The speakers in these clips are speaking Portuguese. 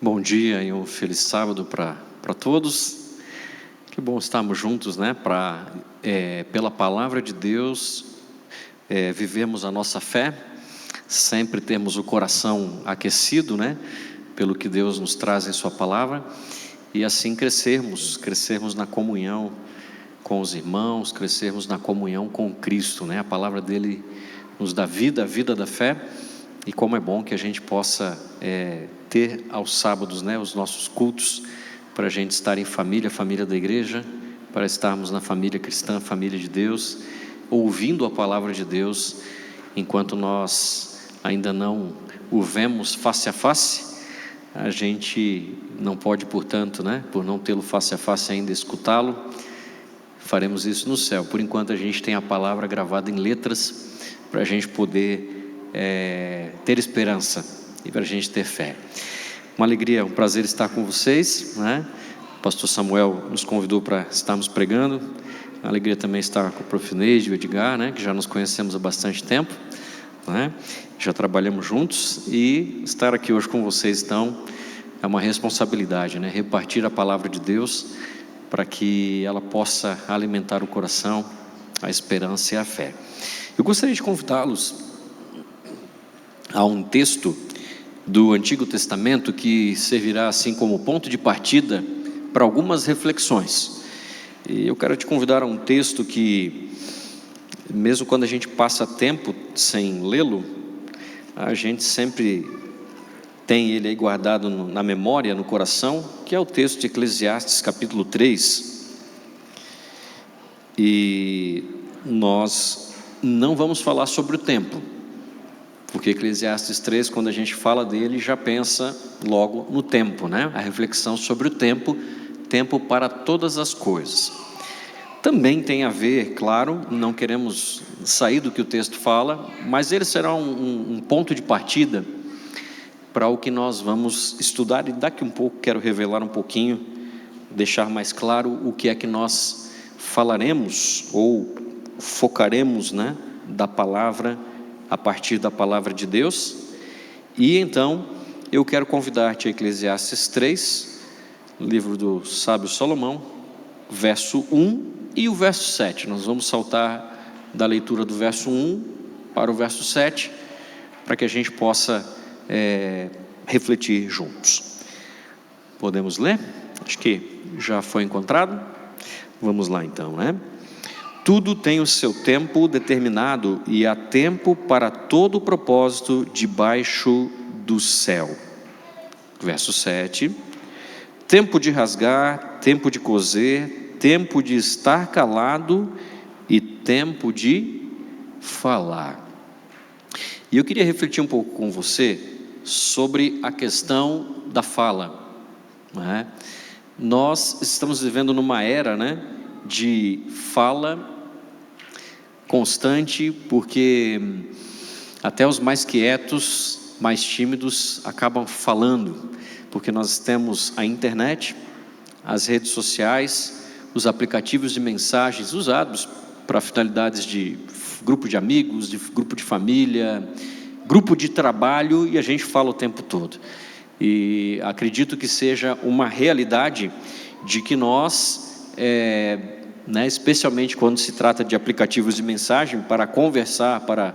Bom dia e um feliz sábado para todos. Que bom estarmos juntos, né? Pela palavra de Deus, vivemos a nossa fé, sempre temos o coração aquecido, né? Pelo que Deus nos traz em sua palavra, e assim crescermos na comunhão com os irmãos, crescermos na comunhão com Cristo, né? A palavra dele nos dá vida, a vida da fé, e como é bom que a gente possa ter aos sábados, né, os nossos cultos, para a gente estar em família, família da igreja, para estarmos na família cristã, família de Deus, ouvindo a palavra de Deus, enquanto nós ainda não o vemos face a face. A gente não pode, portanto, né, por não tê-lo face a face ainda, escutá-lo. Faremos isso no céu. Por enquanto a gente tem a palavra gravada em letras, para a gente poder ter esperança e para a gente ter fé. Uma alegria, um prazer estar com vocês, né? O pastor Samuel nos convidou para estarmos pregando. Uma alegria também estar com o prof. Neide e o Edgar, né? Que já nos conhecemos há bastante tempo, né? Já trabalhamos juntos, e estar aqui hoje com vocês, então, é uma responsabilidade, né? Repartir a palavra de Deus para que ela possa alimentar o coração, a esperança e a fé. Eu gostaria de convidá-los a um texto do Antigo Testamento que servirá assim como ponto de partida para algumas reflexões. E eu quero te convidar a um texto que, mesmo quando a gente passa tempo sem lê-lo, a gente sempre tem ele aí guardado na memória, no coração, que é o texto de Eclesiastes capítulo 3. E nós não vamos falar sobre o tempo, porque Eclesiastes 3, quando a gente fala dele, já pensa logo no tempo, né? A reflexão sobre o tempo, tempo para todas as coisas. Também tem a ver, claro, não queremos sair do que o texto fala, mas ele será um ponto de partida para o que nós vamos estudar, e daqui um pouco quero revelar um pouquinho, deixar mais claro o que é que nós falaremos ou focaremos, né, da palavra, a partir da palavra de Deus. E então eu quero convidar-te a Eclesiastes 3, livro do sábio Salomão, verso 1 e o verso 7. Nós vamos saltar da leitura do verso 1 para o verso 7, para que a gente possa refletir juntos. Podemos ler? Acho que já foi encontrado. Vamos lá então, né? Tudo tem o seu tempo determinado, e há tempo para todo o propósito debaixo do céu. Verso 7. Tempo de rasgar, tempo de coser, tempo de estar calado e tempo de falar. E eu queria refletir um pouco com você sobre a questão da fala, né? Nós estamos vivendo numa era, né, de fala constante, porque até os mais quietos, mais tímidos acabam falando, porque nós temos a internet, as redes sociais, os aplicativos de mensagens usados para finalidades de grupo de amigos, de grupo de família, grupo de trabalho, e a gente fala o tempo todo. E acredito que seja uma realidade de que nós, especialmente quando se trata de aplicativos de mensagem, para conversar, para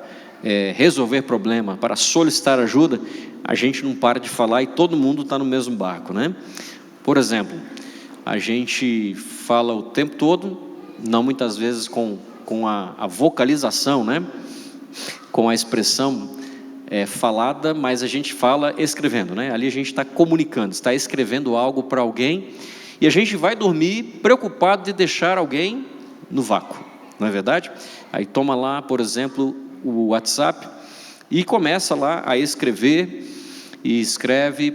resolver problema, para solicitar ajuda, a gente não para de falar e todo mundo está no mesmo barco, né? Por exemplo, a gente fala o tempo todo, não muitas vezes com a vocalização, né? Com a expressão falada, mas a gente fala escrevendo, né? Ali a gente está comunicando, está escrevendo algo para alguém, e a gente vai dormir preocupado de deixar alguém no vácuo, não é verdade? Aí toma lá, por exemplo, o WhatsApp e começa lá a escrever, e escreve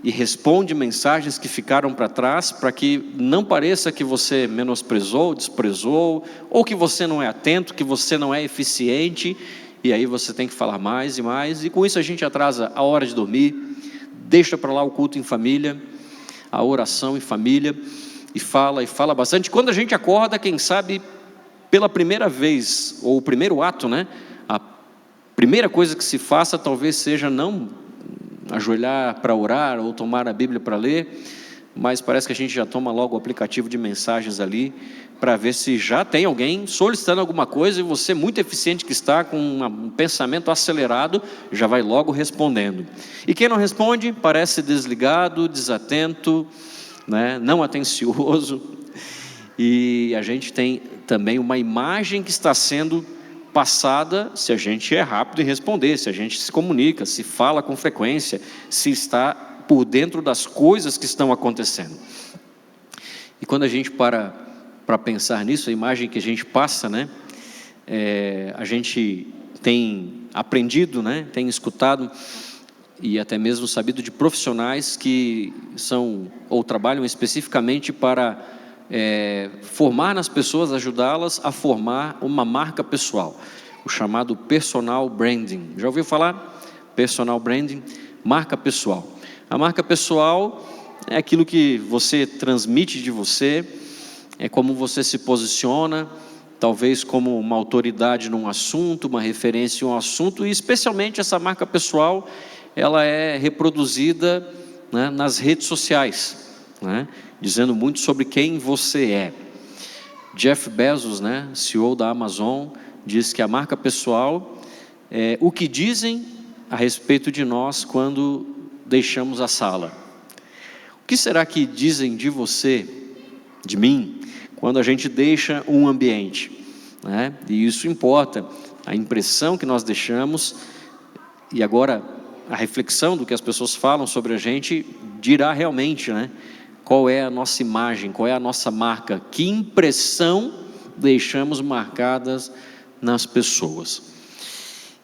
e responde mensagens que ficaram para trás, para que não pareça que você menosprezou, desprezou, ou que você não é atento, que você não é eficiente, e aí você tem que falar mais e mais, e com isso a gente atrasa a hora de dormir, deixa para lá o culto em família, a oração em família, e fala bastante. Quando a gente acorda, quem sabe, pela primeira vez, ou o primeiro ato, né? A primeira coisa que se faça talvez seja não ajoelhar para orar ou tomar a Bíblia para ler, mas parece que a gente já toma logo o aplicativo de mensagens ali, para ver se já tem alguém solicitando alguma coisa, e você, muito eficiente que está, com um pensamento acelerado, já vai logo respondendo. E quem não responde, parece desligado, desatento, né, não atencioso, e a gente tem também uma imagem que está sendo passada, se a gente é rápido em responder, se a gente se comunica, se fala com frequência, se está por dentro das coisas que estão acontecendo. E quando a gente para pensar nisso, a imagem que a gente passa, né, a gente tem aprendido, né, tem escutado e até mesmo sabido de profissionais que são ou trabalham especificamente para formar nas pessoas, ajudá-las a formar uma marca pessoal, o chamado personal branding. Já ouviu falar? Personal branding, marca pessoal. A marca pessoal é aquilo que você transmite de você, é como você se posiciona, talvez como uma autoridade num assunto, uma referência em um assunto, e especialmente essa marca pessoal, ela é reproduzida, né, nas redes sociais, né, dizendo muito sobre quem você é. Jeff Bezos, né, CEO da Amazon, diz que a marca pessoal é o que dizem a respeito de nós quando deixamos a sala. O que será que dizem de você, de mim, quando a gente deixa um ambiente, né? E isso importa, a impressão que nós deixamos, e agora a reflexão do que as pessoas falam sobre a gente dirá realmente, né, qual é a nossa imagem, qual é a nossa marca, que impressão deixamos marcadas nas pessoas.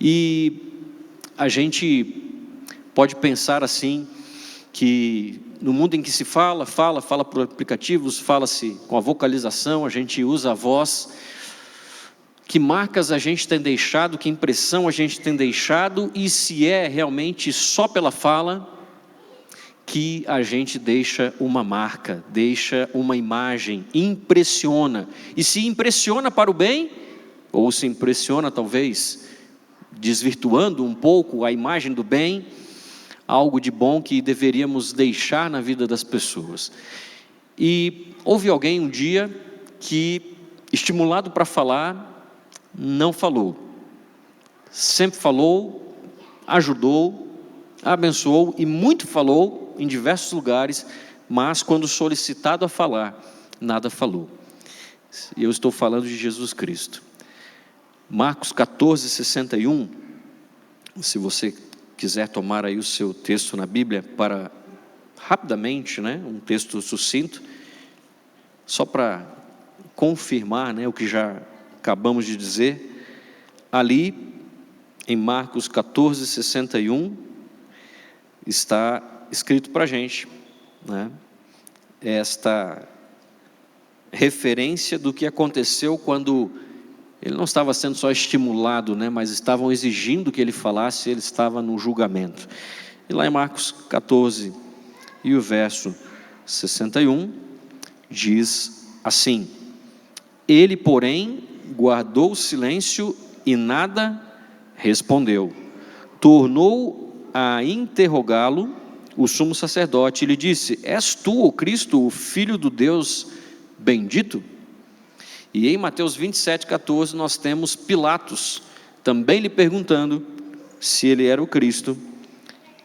E a gente pode pensar assim, que no mundo em que se fala por aplicativos, fala-se com a vocalização, a gente usa a voz, que marcas a gente tem deixado, que impressão a gente tem deixado, e se é realmente só pela fala que a gente deixa uma marca, deixa uma imagem, impressiona, e se impressiona para o bem, ou se impressiona talvez desvirtuando um pouco a imagem do bem, algo de bom que deveríamos deixar na vida das pessoas. E houve alguém um dia que, estimulado para falar, não falou, sempre falou, ajudou, abençoou e muito falou em diversos lugares, mas quando solicitado a falar, nada falou. Eu estou falando de Jesus Cristo. Marcos 14, 61, se você quiser tomar aí o seu texto na Bíblia para, rapidamente, né, um texto sucinto, só para confirmar, né, o que já acabamos de dizer, ali em Marcos 14, 61, está escrito para a gente, né, esta referência do que aconteceu quando ele não estava sendo só estimulado, né, mas estavam exigindo que ele falasse, ele estava no julgamento. E lá em Marcos 14, e o verso 61, diz assim: ele, porém, guardou silêncio e nada respondeu. Tornou a interrogá-lo o sumo sacerdote e lhe disse: és tu, o Cristo, o Filho do Deus bendito? E em Mateus 27, 14, nós temos Pilatos também lhe perguntando se ele era o Cristo,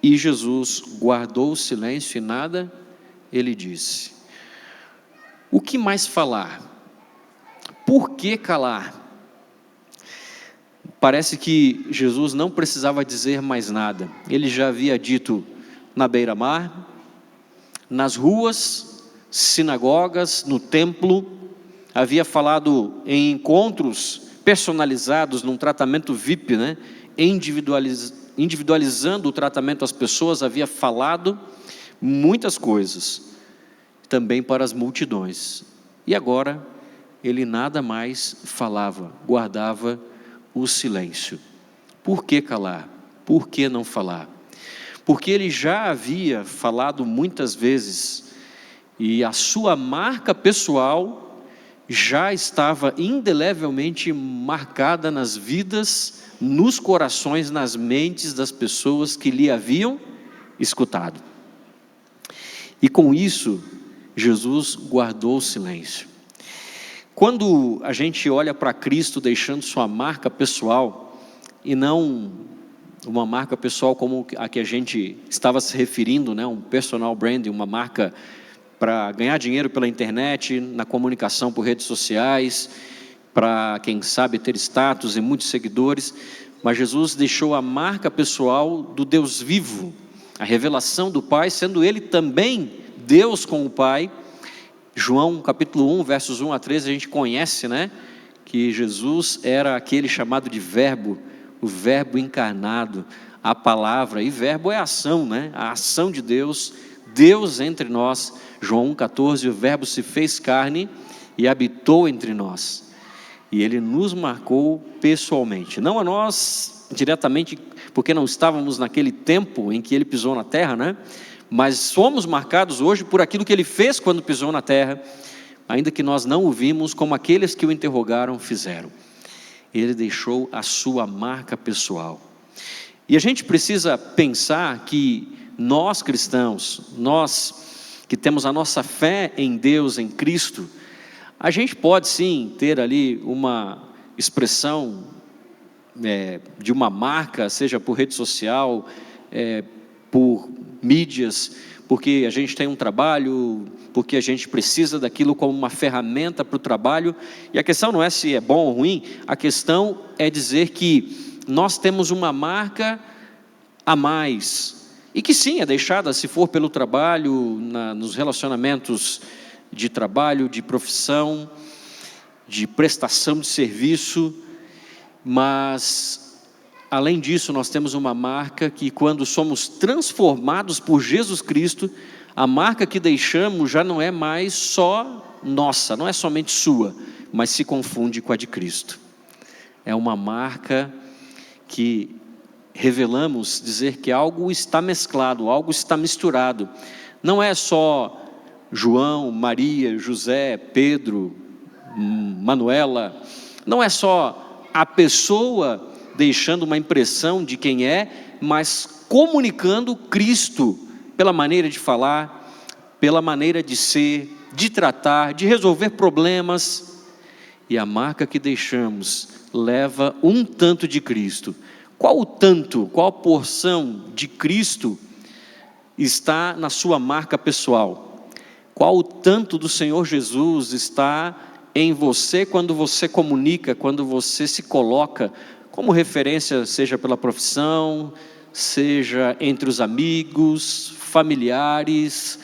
e Jesus guardou o silêncio e nada ele disse. O que mais falar? Por que calar? Parece que Jesus não precisava dizer mais nada. Ele já havia dito na beira-mar, nas ruas, sinagogas, no templo, havia falado em encontros personalizados, num tratamento VIP, né? Individualizando o tratamento às pessoas, havia falado muitas coisas, também para as multidões. E agora, ele nada mais falava, guardava o silêncio. Por que calar? Por que não falar? Porque ele já havia falado muitas vezes, e a sua marca pessoal já estava indelevelmente marcada nas vidas, nos corações, nas mentes das pessoas que lhe haviam escutado. E com isso, Jesus guardou o silêncio. Quando a gente olha para Cristo deixando sua marca pessoal, e não uma marca pessoal como a que a gente estava se referindo, né? Um personal branding, uma marca para ganhar dinheiro pela internet, na comunicação por redes sociais, para, quem sabe, ter status e muitos seguidores, mas Jesus deixou a marca pessoal do Deus vivo, a revelação do Pai, sendo Ele também Deus com o Pai. João capítulo 1, versos 1 a 13, a gente conhece, né, que Jesus era aquele chamado de verbo, o verbo encarnado, a palavra, e verbo é ação, né, a ação de Deus, Deus entre nós. João 1,14, o verbo se fez carne e habitou entre nós, e Ele nos marcou pessoalmente, não a nós diretamente, porque não estávamos naquele tempo em que Ele pisou na terra, né, mas somos marcados hoje por aquilo que Ele fez quando pisou na terra, ainda que nós não o vimos como aqueles que o interrogaram fizeram. Ele deixou a sua marca pessoal. E a gente precisa pensar que nós cristãos, nós que temos a nossa fé em Deus, em Cristo, a gente pode sim ter ali uma expressão de uma marca, seja por rede social, por mídias, porque a gente tem um trabalho, porque a gente precisa daquilo como uma ferramenta para o trabalho, e a questão não é se é bom ou ruim, a questão é dizer que nós temos uma marca a mais, e que sim, é deixada, se for pelo trabalho, nos relacionamentos de trabalho, de profissão, de prestação de serviço, mas além disso, nós temos uma marca que, quando somos transformados por Jesus Cristo, a marca que deixamos já não é mais só nossa, não é somente sua, mas se confunde com a de Cristo. É uma marca que revelamos dizer que algo está mesclado, algo está misturado. Não é só João, Maria, José, Pedro, Manuela, não é só a pessoa deixando uma impressão de quem é, mas comunicando Cristo, pela maneira de falar, pela maneira de ser, de tratar, de resolver problemas. E a marca que deixamos leva um tanto de Cristo. Qual o tanto, qual a porção de Cristo está na sua marca pessoal? Qual o tanto do Senhor Jesus está em você quando você comunica, quando você se coloca como referência, seja pela profissão, seja entre os amigos, familiares,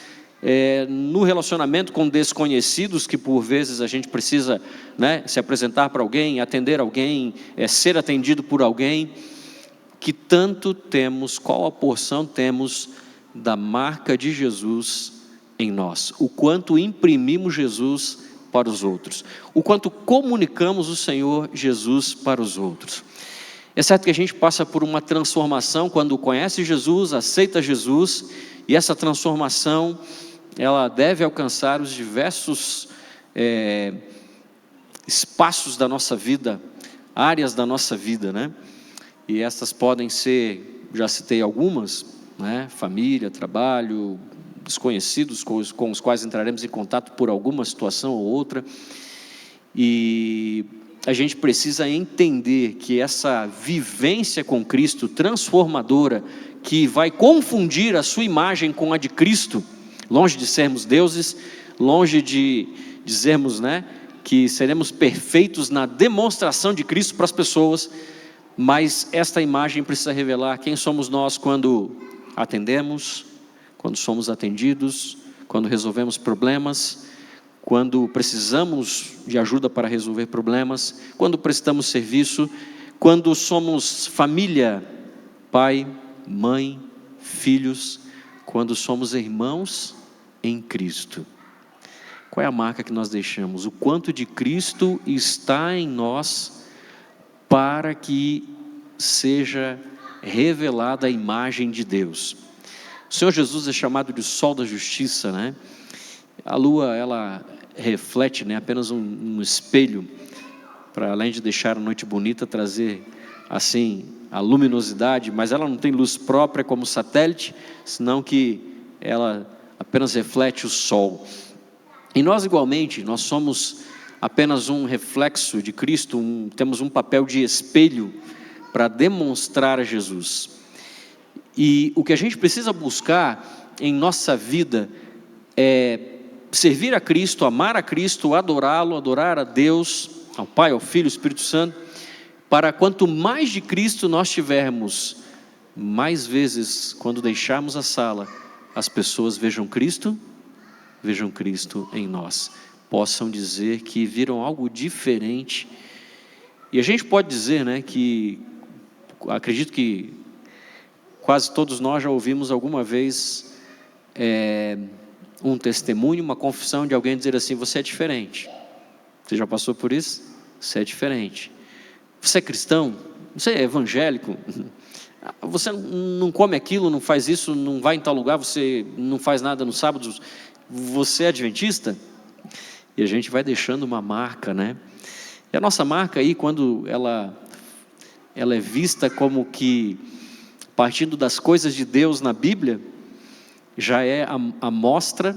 no relacionamento com desconhecidos, que por vezes a gente precisa, né, se apresentar para alguém, atender alguém, ser atendido por alguém. Que tanto temos, qual a porção temos da marca de Jesus em nós? O quanto imprimimos Jesus para os outros, o quanto comunicamos o Senhor Jesus para os outros. É certo que a gente passa por uma transformação quando conhece Jesus, aceita Jesus, e essa transformação, ela deve alcançar os diversos espaços da nossa vida, áreas da nossa vida, né? E essas podem ser, já citei algumas, né? Família, trabalho, desconhecidos com os quais entraremos em contato por alguma situação ou outra, e a gente precisa entender que essa vivência com Cristo transformadora, que vai confundir a sua imagem com a de Cristo, longe de sermos deuses, longe de dizermos, né, que seremos perfeitos na demonstração de Cristo para as pessoas, mas esta imagem precisa revelar quem somos nós quando atendemos, quando somos atendidos, quando resolvemos problemas, quando precisamos de ajuda para resolver problemas, quando prestamos serviço, quando somos família, pai, mãe, filhos, quando somos irmãos em Cristo. Qual é a marca que nós deixamos? O quanto de Cristo está em nós para que seja revelada a imagem de Deus. O Senhor Jesus é chamado de sol da justiça, né? A lua, ela reflete, né, apenas um espelho, para além de deixar a noite bonita, trazer assim, a luminosidade, mas ela não tem luz própria como satélite, senão que ela apenas reflete o sol. E nós igualmente, nós somos apenas um reflexo de Cristo, temos um papel de espelho para demonstrar a Jesus. E o que a gente precisa buscar em nossa vida é servir a Cristo, amar a Cristo, adorá-lo, adorar a Deus, ao Pai, ao Filho, ao Espírito Santo, para quanto mais de Cristo nós tivermos, mais vezes, quando deixarmos a sala, as pessoas vejam Cristo em nós, possam dizer que viram algo diferente. E a gente pode dizer, né, que acredito que quase todos nós já ouvimos alguma vez um testemunho, uma confissão de alguém dizer assim: você é diferente. Você já passou por isso? Você é diferente. Você é cristão? Você é evangélico? Você não come aquilo, não faz isso, não vai em tal lugar, você não faz nada no sábado, você é adventista? E a gente vai deixando uma marca, né? E a nossa marca aí, quando ela é vista como que partindo das coisas de Deus na Bíblia, já é a mostra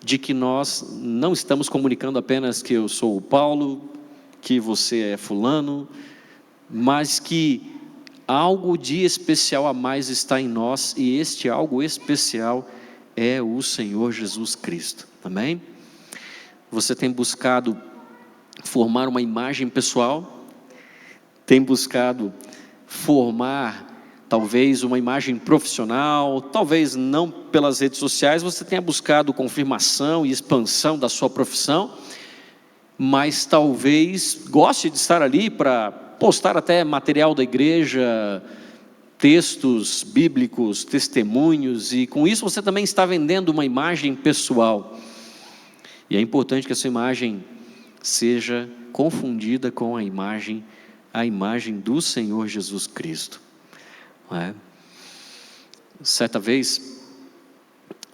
de que nós não estamos comunicando apenas que eu sou o Paulo, que você é fulano, mas que algo de especial a mais está em nós, e este algo especial é o Senhor Jesus Cristo, amém? Você tem buscado formar uma imagem pessoal, tem buscado formar talvez uma imagem profissional, talvez não pelas redes sociais, você tenha buscado confirmação e expansão da sua profissão, mas talvez goste de estar ali para postar até material da igreja, textos bíblicos, testemunhos, e com isso você também está vendendo uma imagem pessoal. E é importante que essa imagem seja confundida com a imagem do Senhor Jesus Cristo. Não é? Certa vez,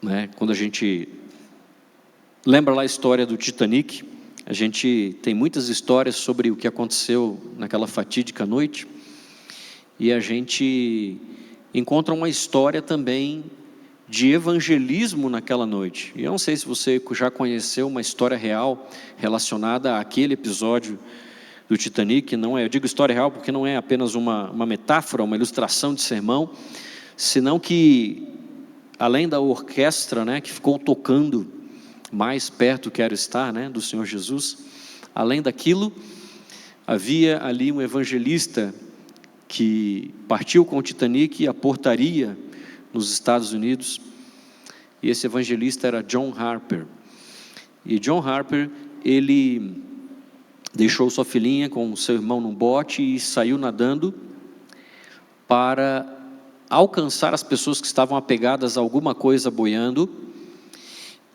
né, quando a gente lembra lá a história do Titanic, a gente tem muitas histórias sobre o que aconteceu naquela fatídica noite, e a gente encontra uma história também de evangelismo naquela noite. E eu não sei se você já conheceu uma história real relacionada àquele episódio do Titanic. Não é, eu digo história real porque não é apenas uma metáfora, uma ilustração de sermão, senão que além da orquestra, né, que ficou tocando mais perto, quero estar, né, do Senhor Jesus, além daquilo, havia ali um evangelista que partiu com o Titanic e aportaria nos Estados Unidos, e esse evangelista era John Harper. E John Harper, ele deixou sua filhinha com seu irmão num bote e saiu nadando para alcançar as pessoas que estavam apegadas a alguma coisa boiando.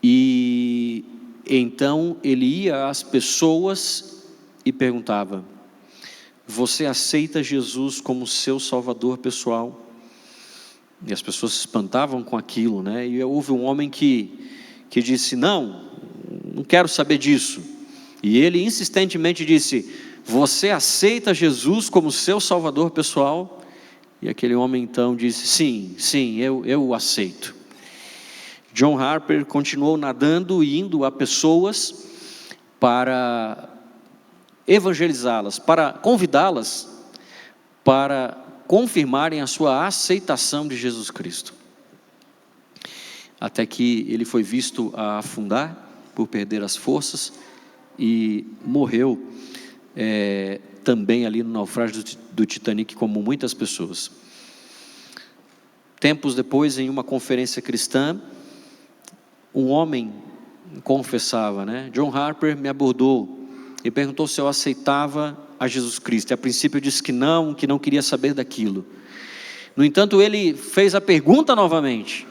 E então ele ia às pessoas e perguntava: você aceita Jesus como seu salvador pessoal? E as pessoas se espantavam com aquilo, né? E houve um homem que disse: não quero saber disso. E ele insistentemente disse: você aceita Jesus como seu salvador pessoal? E aquele homem então disse: sim, eu aceito. John Harper continuou nadando e indo a pessoas para evangelizá-las, para convidá-las para confirmarem a sua aceitação de Jesus Cristo. Até que ele foi visto a afundar por perder as forças e morreu também ali no naufrágio do Titanic, como muitas pessoas. Tempos depois, em uma conferência cristã, um homem confessava, né? John Harper me abordou e perguntou se eu aceitava a Jesus Cristo. E a princípio eu disse que não queria saber daquilo. No entanto, ele fez a pergunta novamente.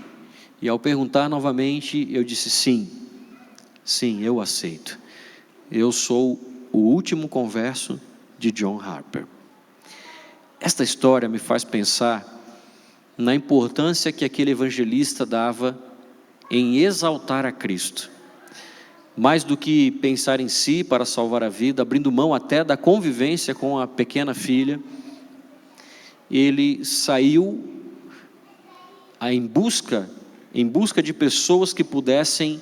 E ao perguntar novamente, eu disse sim, eu aceito. Eu sou o último converso de John Harper. Esta história me faz pensar na importância que aquele evangelista dava em exaltar a Cristo, mais do que pensar em si para salvar a vida, abrindo mão até da convivência com a pequena filha, ele saiu em busca de pessoas que pudessem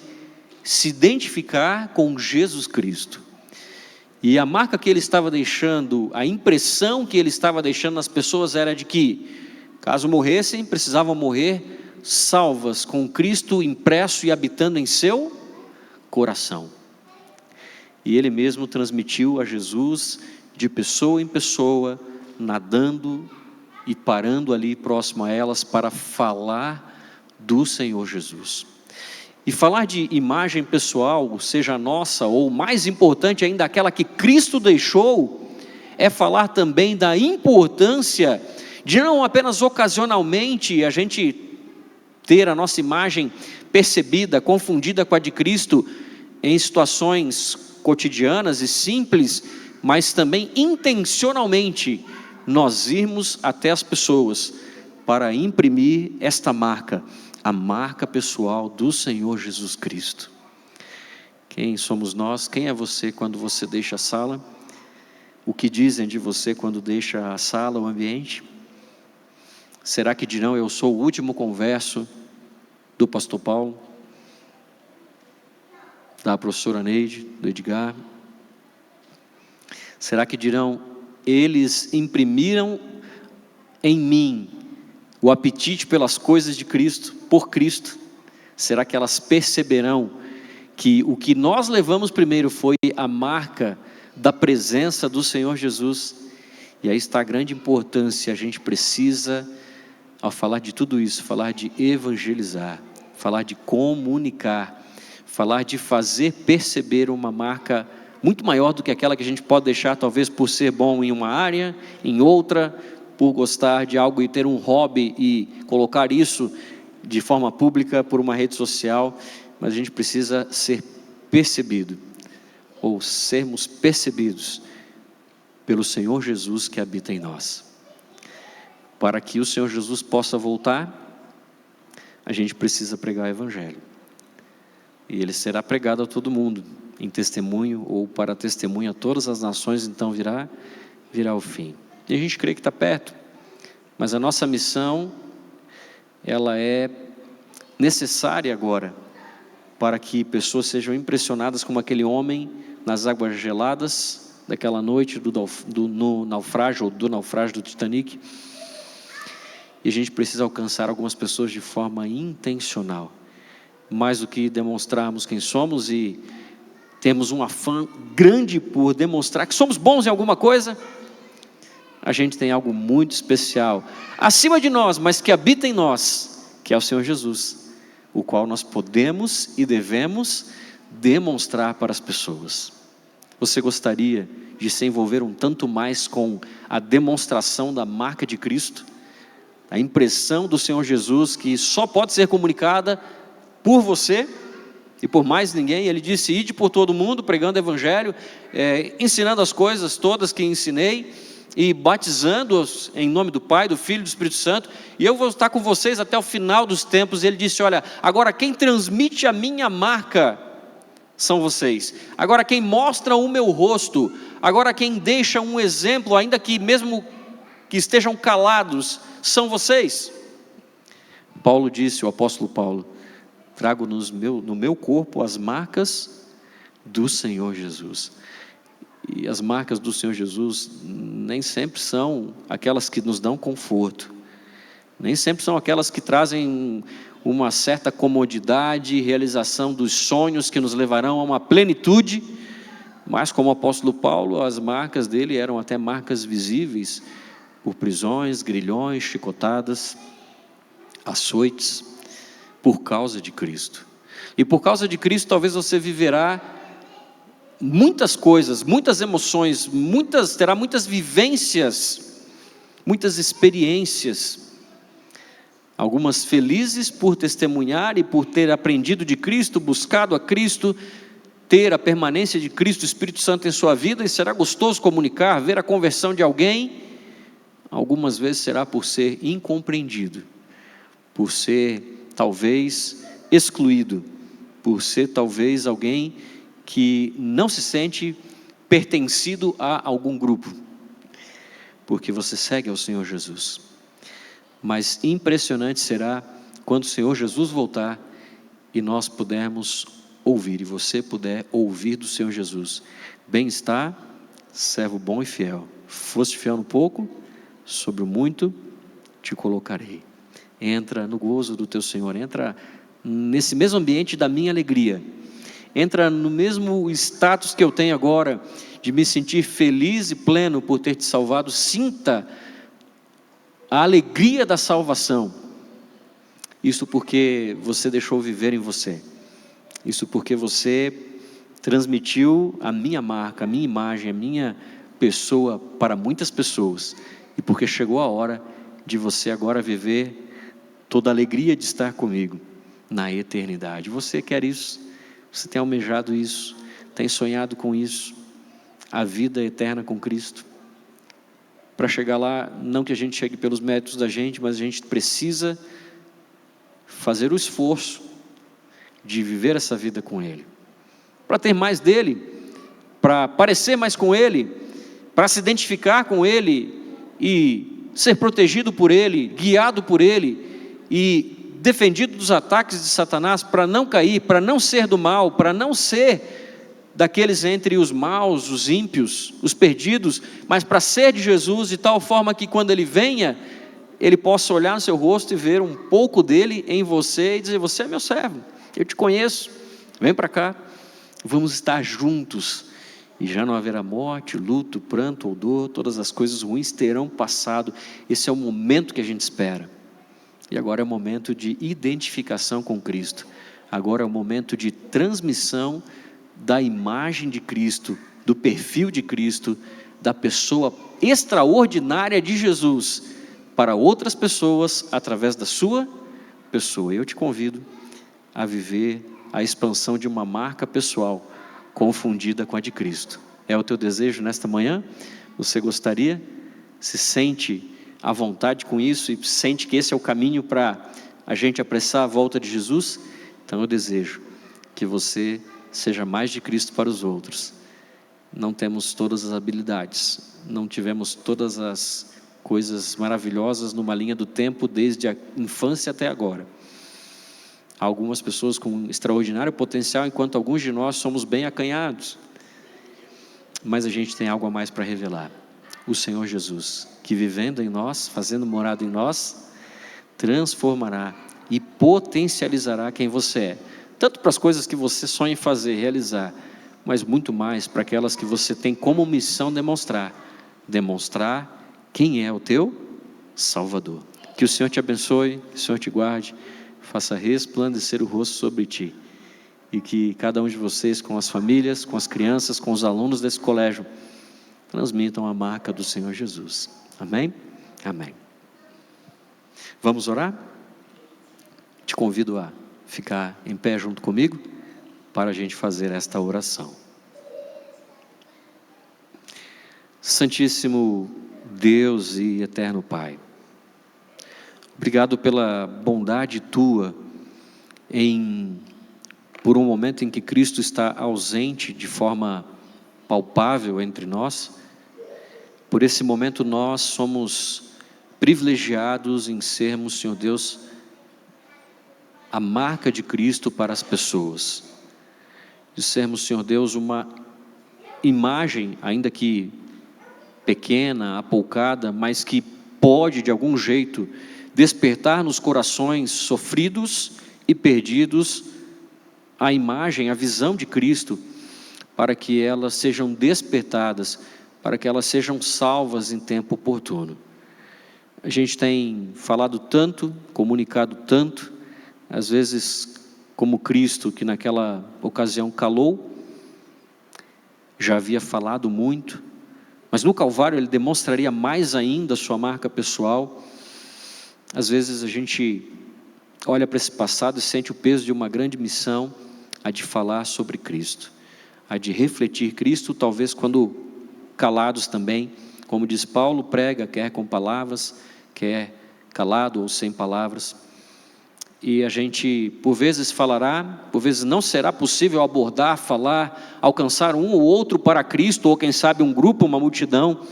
se identificar com Jesus Cristo. E a marca que ele estava deixando, a impressão que ele estava deixando nas pessoas era de que, caso morressem, precisavam morrer salvas, com Cristo impresso e habitando em seu coração. E ele mesmo transmitiu a Jesus de pessoa em pessoa, nadando e parando ali próximo a elas para falar do Senhor Jesus. E falar de imagem pessoal, seja nossa ou mais importante ainda, aquela que Cristo deixou, é falar também da importância de não apenas ocasionalmente a gente ter a nossa imagem percebida, confundida com a de Cristo em situações cotidianas e simples, mas também intencionalmente nós irmos até as pessoas para imprimir esta marca, a marca pessoal do Senhor Jesus Cristo. Quem somos nós? Quem é você quando você deixa a sala? O que dizem de você quando deixa a sala, o ambiente? Será que dirão: eu sou o último converso do pastor Paulo, da professora Neide, do Edgar? Será que dirão: eles imprimiram em mim o apetite pelas coisas de Cristo, por Cristo? Será que elas perceberão que o que nós levamos primeiro foi a marca da presença do Senhor Jesus? E aí está a grande importância. A gente precisa, ao falar de tudo isso, falar de evangelizar, falar de comunicar, falar de fazer perceber uma marca muito maior do que aquela que a gente pode deixar, talvez por ser bom em uma área, em outra, por gostar de algo e ter um hobby e colocar isso de forma pública por uma rede social. Mas a gente precisa ser percebido, ou sermos percebidos pelo Senhor Jesus que habita em nós. Para que o Senhor Jesus possa voltar, a gente precisa pregar o Evangelho. E ele será pregado a todo mundo, em testemunho ou para testemunho a todas as nações, então virá o fim. E a gente crê que está perto, mas a nossa missão, ela é necessária agora, para que pessoas sejam impressionadas como aquele homem nas águas geladas, daquela noite do naufrágio do Titanic. E a gente precisa alcançar algumas pessoas de forma intencional, mais do que demonstrarmos quem somos e temos um afã grande por demonstrar que somos bons em alguma coisa. A gente tem algo muito especial acima de nós, mas que habita em nós, que é o Senhor Jesus, o qual nós podemos e devemos demonstrar para as pessoas. Você gostaria de se envolver um tanto mais com a demonstração da marca de Cristo, a impressão do Senhor Jesus, que só pode ser comunicada por você e por mais ninguém? Ele disse: ide por todo mundo pregando o Evangelho, ensinando as coisas todas que ensinei e batizando-os em nome do Pai, do Filho e do Espírito Santo, e eu vou estar com vocês até o final dos tempos. Ele disse: olha, agora quem transmite a minha marca são vocês, agora quem mostra o meu rosto, agora quem deixa um exemplo, ainda que mesmo que estejam calados, são vocês. Paulo disse, o apóstolo Paulo: trago no meu corpo as marcas do Senhor Jesus. E as marcas do Senhor Jesus nem sempre são aquelas que nos dão conforto, nem sempre são aquelas que trazem uma certa comodidade e realização dos sonhos que nos levarão a uma plenitude. Mas como o apóstolo Paulo, as marcas dele eram até marcas visíveis, por prisões, grilhões, chicotadas, açoites, por causa de Cristo. E por causa de Cristo talvez você viverá muitas coisas, muitas emoções, terá muitas vivências, muitas experiências, algumas felizes por testemunhar e por ter aprendido de Cristo, buscado a Cristo, ter a permanência de Cristo, o Espírito Santo em sua vida, e será gostoso comunicar, ver a conversão de alguém. Algumas vezes será por ser incompreendido, por ser talvez excluído, por ser talvez alguém que não se sente pertencido a algum grupo. porque você segue ao Senhor Jesus. Mas impressionante será quando o Senhor Jesus voltar e nós pudermos ouvir, e você puder ouvir do Senhor Jesus: bem está, servo bom e fiel, foste fiel no pouco, sobre o muito te colocarei. Entra no gozo do teu Senhor, entra nesse mesmo ambiente da minha alegria, entra no mesmo status que eu tenho agora, de me sentir feliz e pleno por ter te salvado. Sinta a alegria da salvação. Isso porque você deixou viver em você, isso porque você transmitiu a minha marca, a minha imagem, a minha pessoa para muitas pessoas, e porque chegou a hora de você agora viver toda a alegria de estar comigo na eternidade. Você quer isso? Você tem almejado isso? Tem sonhado com isso? A vida eterna com Cristo? Para chegar lá, não que a gente chegue pelos méritos da gente, mas a gente precisa fazer o esforço de viver essa vida com Ele, para ter mais dEle, para parecer mais com Ele, para se identificar com Ele e ser protegido por Ele, guiado por Ele e defendido dos ataques de Satanás, para não cair, para não ser do mal, para não ser daqueles entre os maus, os ímpios, os perdidos, mas para ser de Jesus, de tal forma que quando Ele venha, Ele possa olhar no seu rosto e ver um pouco dele em você e dizer: você é meu servo, eu te conheço, vem para cá, vamos estar juntos, e já não haverá morte, luto, pranto ou dor, todas as coisas ruins terão passado. Esse é o momento que a gente espera. E agora é o momento de identificação com Cristo, agora é o momento de transmissão da imagem de Cristo, do perfil de Cristo, da pessoa extraordinária de Jesus, para outras pessoas, através da sua pessoa. Eu te convido a viver a expansão de uma marca pessoal, confundida com a de Cristo. É o teu desejo nesta manhã? Você gostaria? Se sente à vontade com isso e sente que esse é o caminho para a gente apressar a volta de Jesus? Então eu desejo que você seja mais de Cristo para os outros. Não temos todas as habilidades, não tivemos todas as coisas maravilhosas numa linha do tempo, desde a infância até agora. Há algumas pessoas com extraordinário potencial, enquanto alguns de nós somos bem acanhados. Mas a gente tem algo a mais para revelar: o Senhor Jesus, que vivendo em nós, fazendo morada em nós, transformará e potencializará quem você é, tanto para as coisas que você sonha em fazer, realizar, mas muito mais para aquelas que você tem como missão demonstrar quem é o teu Salvador. Que o Senhor te abençoe, que o Senhor te guarde, faça resplandecer o rosto sobre ti, e que cada um de vocês, com as famílias, com as crianças, com os alunos desse colégio, transmitam a marca do Senhor Jesus. Amém? Amém. Vamos orar? Te convido a ficar em pé junto comigo, para a gente fazer esta oração. Santíssimo Deus e eterno Pai, obrigado pela bondade tua por um momento em que Cristo está ausente de forma palpável entre nós. Por esse momento nós somos privilegiados em sermos, Senhor Deus, a marca de Cristo para as pessoas, de sermos, Senhor Deus, uma imagem, ainda que pequena, apoucada, mas que pode de algum jeito despertar nos corações sofridos e perdidos a imagem, a visão de Cristo, para que elas sejam despertadas, para que elas sejam salvas em tempo oportuno. A gente tem falado tanto, comunicado tanto, às vezes como Cristo, que naquela ocasião calou, já havia falado muito, mas no Calvário Ele demonstraria mais ainda a sua marca pessoal. Às vezes a gente olha para esse passado e sente o peso de uma grande missão, a de falar sobre Cristo, a de refletir Cristo, talvez quando calados também, como diz Paulo, prega, quer com palavras, quer calado ou sem palavras. E a gente por vezes falará, por vezes não será possível abordar, falar, alcançar um ou outro para Cristo, ou quem sabe um grupo, uma multidão.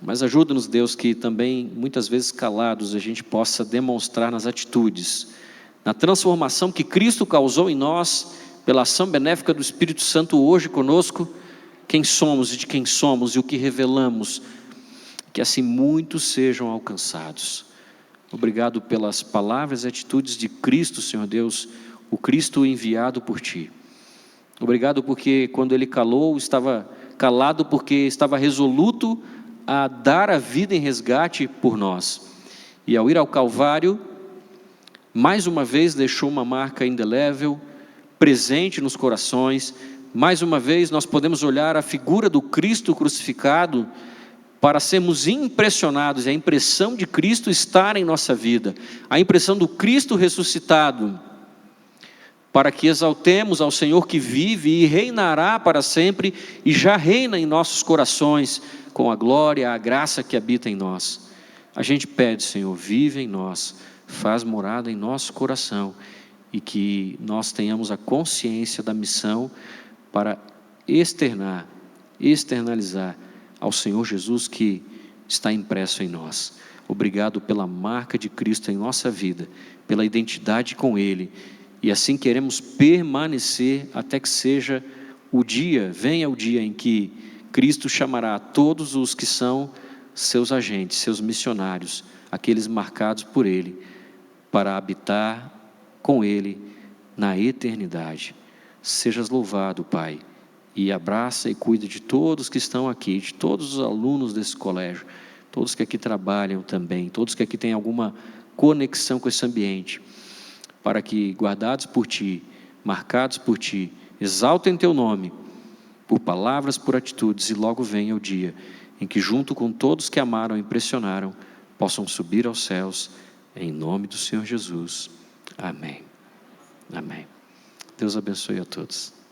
Mas ajuda-nos, Deus, que também, muitas vezes calados, a gente possa demonstrar nas atitudes, na transformação que Cristo causou em nós, pela ação benéfica do Espírito Santo hoje conosco, quem somos e de quem somos e o que revelamos, que assim muitos sejam alcançados. Obrigado pelas palavras e atitudes de Cristo, Senhor Deus, o Cristo enviado por Ti. Obrigado porque quando Ele calou, estava calado porque estava resoluto a dar a vida em resgate por nós. E ao ir ao Calvário, mais uma vez deixou uma marca indelével, presente nos corações. Mais uma vez nós podemos olhar a figura do Cristo crucificado para sermos impressionados, e a impressão de Cristo estar em nossa vida, a impressão do Cristo ressuscitado, para que exaltemos ao Senhor que vive e reinará para sempre, e já reina em nossos corações, com a glória, a graça que habita em nós. A gente pede, Senhor, vive em nós, faz morada em nosso coração, e que nós tenhamos a consciência da missão para externalizar ao Senhor Jesus que está impresso em nós. Obrigado pela marca de Cristo em nossa vida, pela identidade com Ele, e assim queremos permanecer até que venha o dia em que Cristo chamará todos os que são seus agentes, seus missionários, aqueles marcados por Ele, para habitar com Ele na eternidade. Sejas louvado, Pai, e abraça e cuida de todos que estão aqui, de todos os alunos desse colégio, todos que aqui trabalham também, todos que aqui têm alguma conexão com esse ambiente, para que, guardados por Ti, marcados por Ti, exaltem Teu nome, por palavras, por atitudes, e logo venha o dia em que, junto com todos que amaram e impressionaram, possam subir aos céus, em nome do Senhor Jesus. Amém. Amém. Deus abençoe a todos.